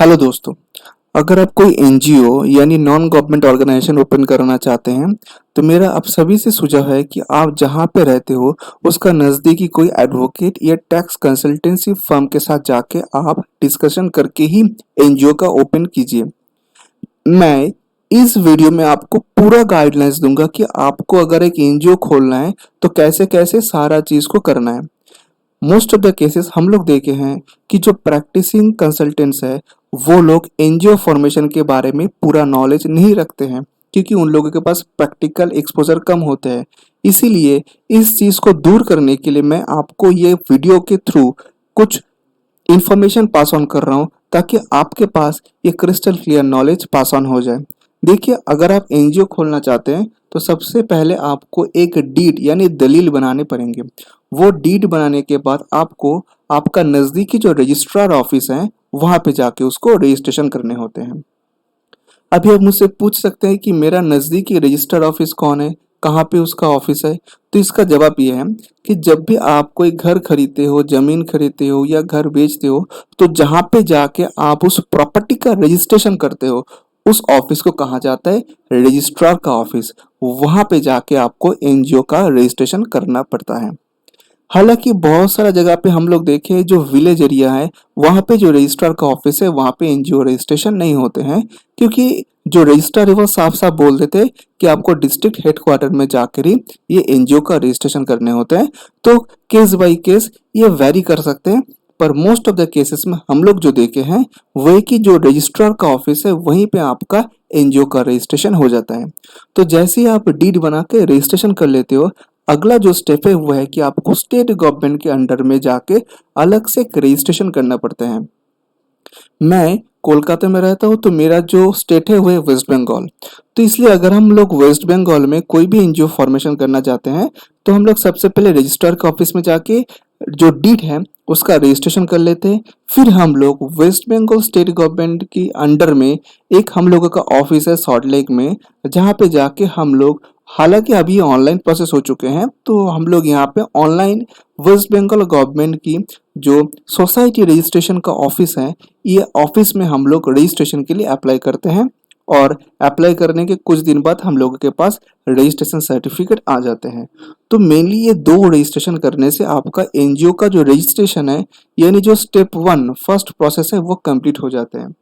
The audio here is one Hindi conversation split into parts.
हेलो दोस्तों। अगर आप कोई एनजीओ यानी नॉन गवर्नमेंट ऑर्गेनाइजेशन ओपन करना चाहते हैं तो मेरा आप सभी से सुझाव है कि आप जहां पे रहते हो उसका नज़दीकी कोई एडवोकेट या टैक्स कंसल्टेंसी फर्म के साथ जाके आप डिस्कशन करके ही एनजीओ का ओपन कीजिए। मैं इस वीडियो में आपको पूरा गाइडलाइंस दूंगा कि आपको अगर एक एनजीओ खोलना है तो कैसे कैसे सारा चीज़ को करना है। मोस्ट ऑफ द केसेस हम लोग देखे हैं कि जो प्रैक्टिसिंग कंसल्टेंट्स है वो लोग एनजीओ फॉर्मेशन के बारे में पूरा नॉलेज नहीं रखते हैं क्योंकि उन लोगों के पास प्रैक्टिकल एक्सपोजर कम होते हैं। इसीलिए इस चीज़ को दूर करने के लिए मैं आपको ये वीडियो के थ्रू कुछ इंफॉर्मेशन पास ऑन कर रहा हूँ ताकि आपके पास ये crystal clear knowledge pass on हो जाए। देखिए, अगर आप एनजीओ खोलना चाहते हैं तो सबसे पहले आपको एक डीड यानी दलील बनाने पड़ेंगे। वो डीड बनाने के बाद आपको आपका नज़दीकी जो रजिस्ट्रार ऑफिस है वहाँ पे जाके उसको रजिस्ट्रेशन करने होते हैं। अभी आप मुझसे पूछ सकते हैं कि मेरा नज़दीकी रजिस्टर्ड ऑफिस कौन है, कहाँ पे उसका ऑफिस है। तो इसका जवाब ये है कि जब भी आप कोई घर खरीदते हो, ज़मीन खरीदते हो या घर बेचते हो तो जहाँ पे जाके आप उस प्रॉपर्टी का रजिस्ट्रेशन करते हो उस ऑफिस को कहा जाता है रजिस्ट्रार का ऑफिस। वहाँ पे जाके आपको एनजीओ का रजिस्ट्रेशन करना पड़ता है। हालांकि बहुत सारा जगह पे हम लोग देखे जो विलेज एरिया है वहाँ पे जो रजिस्ट्रार का ऑफिस है वहाँ पे एनजीओ रजिस्ट्रेशन नहीं होते हैं क्योंकि जो रजिस्ट्रार है वो साफ साफ बोल देते हैं कि आपको डिस्ट्रिक्ट हेडक्वार्टर में जाकर ही ये एनजीओ का रजिस्ट्रेशन करने होते हैं। तो केस बाय केस ये वेरी कर सकते हैं, पर मोस्ट ऑफ द केसेस में हम लोग जो देखे हैं वो है कि जो रजिस्ट्रार का ऑफिस है वहीं पे आपका एनजीओ का रजिस्ट्रेशन हो जाता है। तो जैसे ही आप डीड बना के रजिस्ट्रेशन कर लेते हो, अगला जो स्टेप है वो है कि आपको स्टेट गवर्नमेंट के अंडर में जाके अलग से एक रजिस्ट्रेशन करना पड़ता है। मैं कोलकाता में रहता हूँ तो मेरा जो स्टेट है वो है वेस्ट बंगाल। तो इसलिए अगर हम लोग वेस्ट बंगाल में कोई भी एनजीओ फॉर्मेशन करना चाहते हैं तो हम लोग सबसे पहले रजिस्ट्रार के ऑफिस में जाके जो डीड है उसका रजिस्ट्रेशन कर लेते हैं। फिर हम लोग वेस्ट बंगाल स्टेट गवर्नमेंट की अंडर में एक हम लोगों का ऑफिस है सॉल्ट लेक में, जहाँ पे जाके हम लोग, हालांकि अभी ये ऑनलाइन प्रोसेस हो चुके हैं, तो हम लोग यहाँ पे ऑनलाइन वेस्ट बंगाल गवर्नमेंट की जो सोसाइटी रजिस्ट्रेशन का ऑफिस है ये ऑफिस में हम लोग रजिस्ट्रेशन के लिए अप्लाई करते हैं और अप्लाई करने के कुछ दिन बाद हम लोगों के पास रजिस्ट्रेशन सर्टिफिकेट आ जाते हैं। तो मेनली ये दो रजिस्ट्रेशन करने से आपका एनजीओ का जो रजिस्ट्रेशन है यानी जो स्टेप वन फर्स्ट प्रोसेस है वो कंप्लीट हो जाते हैं।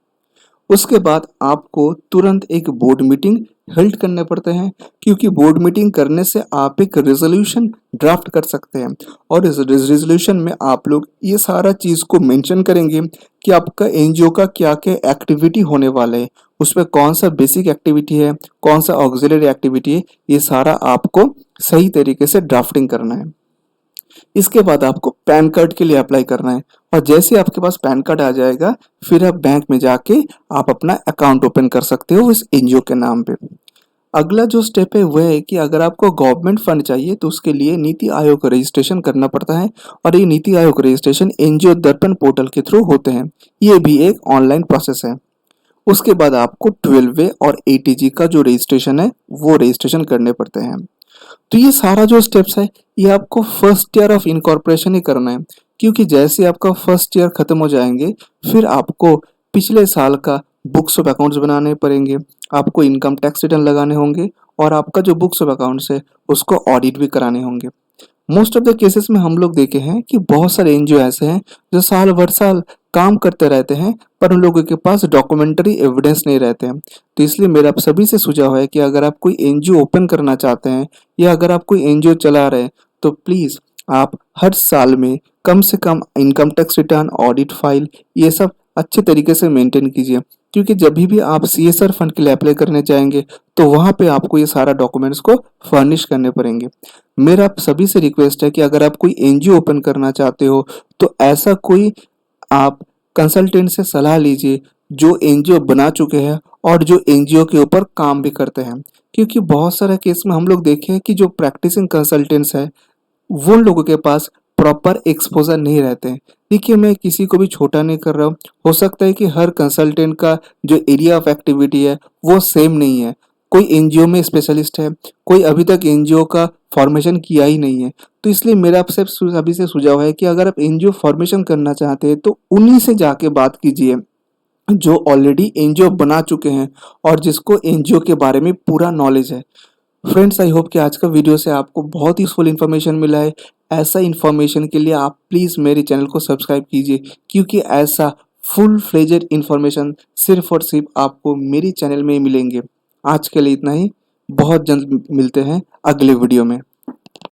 उसके बाद आपको तुरंत एक बोर्ड मीटिंग हेल्ड करने पड़ते हैं क्योंकि बोर्ड मीटिंग करने से आप एक रेजोल्यूशन ड्राफ्ट कर सकते हैं और इस रेजोल्यूशन में आप लोग ये सारा चीज़ को मेंशन करेंगे कि आपका एनजीओ का क्या क्या एक्टिविटी होने वाला है, उसमें कौन सा बेसिक एक्टिविटी है, कौन सा ऑक्सिलरी एक्टिविटी है, ये सारा आपको सही तरीके से ड्राफ्टिंग करना है। इसके बाद आपको पैन कार्ड के लिए अप्लाई करना है और जैसे आपके पास पैन कार्ड आ जाएगा फिर आप बैंक में जाके आप अपना अकाउंट ओपन कर सकते हो इस एनजीओ के नाम पे। अगला जो स्टेप है वह है कि अगर आपको गवर्नमेंट फंड चाहिए तो उसके लिए नीति आयोग का रजिस्ट्रेशन करना पड़ता है और ये नीति आयोग रजिस्ट्रेशन एनजीओ दर्पण पोर्टल के थ्रू होते हैं। ये भी एक ऑनलाइन प्रोसेस है। उसके बाद आपको 12 और एटीजी का जो रजिस्ट्रेशन है वो रजिस्ट्रेशन करने पड़ते हैं। तो ये सारा जो स्टेप्स है ये आपको फर्स्ट ईयर ऑफ इनकॉर्पोरेशन ही करना है क्योंकि जैसे आपका फर्स्ट ईयर खत्म हो जाएंगे फिर आपको पिछले साल का बुक्स ऑफ अकाउंट्स बनाने पड़ेंगे, आपको इनकम टैक्स रिटर्न लगाने होंगे और आपका जो बुक्स ऑफ अकाउंट्स है उसको ऑडिट भी कराने होंगे। मोस्ट ऑफ द केसेस में हम लोग देखे हैं कि बहुत सारे एनजीओ ऐसे हैं जो साल भर साल काम करते रहते हैं पर उन लोगों के पास डॉक्यूमेंट्री एविडेंस नहीं रहते हैं। तो इसलिए मेरा आप सभी से सुझाव है कि अगर आप कोई एनजीओ ओपन करना चाहते हैं या अगर आप कोई एनजीओ चला रहे हैं तो प्लीज़ आप हर साल में कम से कम income tax return, audit file, ये सब अच्छे तरीके से मेंटेन कीजिए क्योंकि जब भी आप सीएसआर फंड के लिए अप्लाई करने जाएंगे तो वहाँ पे आपको ये सारा डॉक्यूमेंट्स को फर्निश करने पड़ेंगे। मेरा आप सभी से रिक्वेस्ट है कि अगर आप कोई एनजीओ ओपन करना चाहते हो तो ऐसा कोई आप कंसल्टेंट से सलाह लीजिए जो एनजीओ बना चुके हैं और जो एनजीओ के ऊपर काम भी करते हैं क्योंकि बहुत सारे केस में हम लोग देखे हैं कि जो प्रैक्टिसिंग कंसल्टेंट्स है वो लोगों के पास प्रॉपर एक्सपोजर नहीं रहते हैं। देखिए, मैं किसी को भी छोटा नहीं कर रहा हूँ, हो सकता है कि हर कंसल्टेंट का जो एरिया ऑफ एक्टिविटी है वो सेम नहीं है। कोई एनजीओ में स्पेशलिस्ट है, कोई अभी तक एनजीओ का फॉर्मेशन किया ही नहीं है। तो इसलिए मेरा आपसे अभी से सुझाव है कि अगर आप एनजीओ फॉर्मेशन करना चाहते हैं तो उन्हीं से जाके बात कीजिए जो ऑलरेडी एनजीओ बना चुके हैं और जिसको एनजीओ के बारे में पूरा नॉलेज है। फ्रेंड्स, आई होप कि आज का वीडियो से आपको बहुत यूज़फुल इन्फॉर्मेशन मिला है। ऐसा इन्फॉर्मेशन के लिए आप प्लीज़ मेरे चैनल को सब्सक्राइब कीजिए, क्योंकि ऐसा फुल फ्लेजेड इन्फॉर्मेशन सिर्फ़ और सिर्फ़ आपको मेरे चैनल में ही मिलेंगे। आज के लिए इतना ही। बहुत जल्द मिलते हैं अगले वीडियो में।